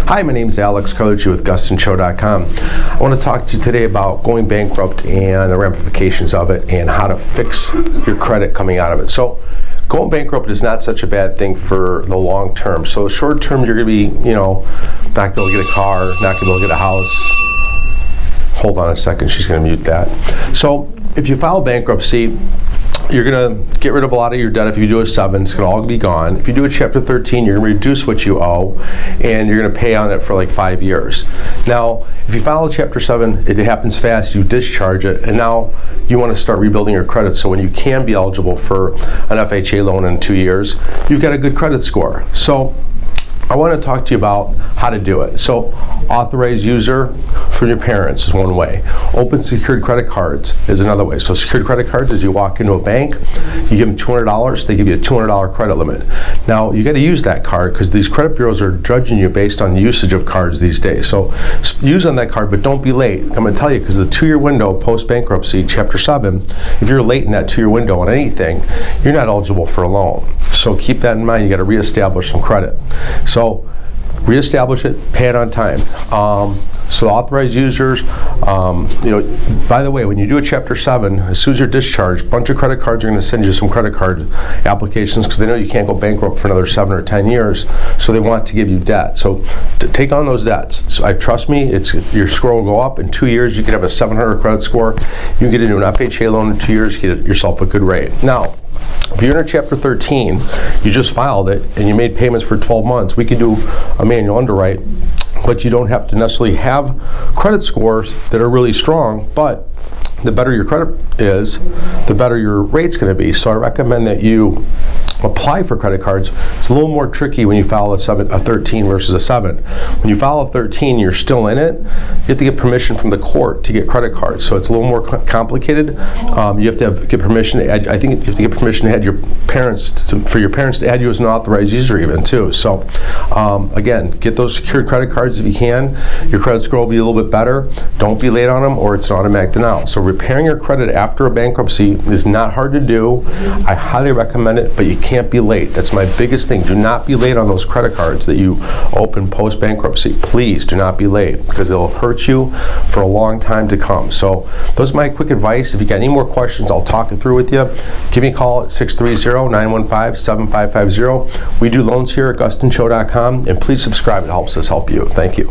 Hi, my name is Alex Carlucci with GustinShow.com. I want to talk to you today about going bankrupt and the ramifications of it and how to fix your credit coming out of it. So, going bankrupt is not such a bad thing for the long term. So, short term, you're going to be, not going to be able to get a car, not going to be able to get a house. Hold on a second, she's going to mute that. So, if you file bankruptcy, you're going to get rid of a lot of your debt. If you do a 7, it's going to all be gone. If you do a Chapter 13, you're going to reduce what you owe, and you're going to pay on it for like 5 years. Now, if you file a Chapter 7, it happens fast, you discharge it, and now you want to start rebuilding your credit so when you can be eligible for an FHA loan in 2 years, you've got a good credit score. So, I want to talk to you about how to do it. So, authorized user from your parents is one way. Open secured credit cards is another way. So, secured credit cards is you walk into a bank, you give them $200, they give you a $200 credit limit. Now, you got to use that card because these credit bureaus are judging you based on usage of cards these days. So, use on that card, but don't be late. I'm going to tell you because the 2-year window post bankruptcy, Chapter 7, if you're late in that 2-year window on anything, you're not eligible for a loan. So, keep that in mind. You got to reestablish some credit. So, reestablish it, pay it on time. So authorized users, by the way, when you do a Chapter 7, as soon as you're discharged, a bunch of credit cards are going to send you some credit card applications because they know you can't go bankrupt for another 7 or 10 years, so they want to give you debt. So take on those debts. So, trust me, your score will go up. In 2 years, you could have a 700 credit score. You get into an FHA loan in 2 years, you get yourself a good rate. Now, if you're in a Chapter 13, you just filed it, and you made payments for 12 months, we could do a manual underwrite, but you don't have to necessarily have credit scores that are really strong, but the better your credit is, the better your rate's going to be. So I recommend that you apply for credit cards. It's a little more tricky when you file a 13 versus a 7. When you file a 13, you're still in it. You have to get permission from the court to get credit cards. So it's a little more complicated. You have to get permission to add, I think you have to get permission to add your parents, for your parents to add you as an authorized user even too. So again, get those secured credit cards if you can. Your credit score will be a little bit better. Don't be late on them or it's an automatic denial. So repairing your credit after a bankruptcy is not hard to do. I highly recommend it, but you can't be late. That's my biggest thing. Do not be late on those credit cards that you open post bankruptcy. Please do not be late because it'll hurt you for a long time to come. So those are my quick advice. If you got any more questions, I'll talk it through with you. Give me a call at 630-915-7550. We do loans here at GustinShow.com, and please subscribe. It helps us help you. Thank you.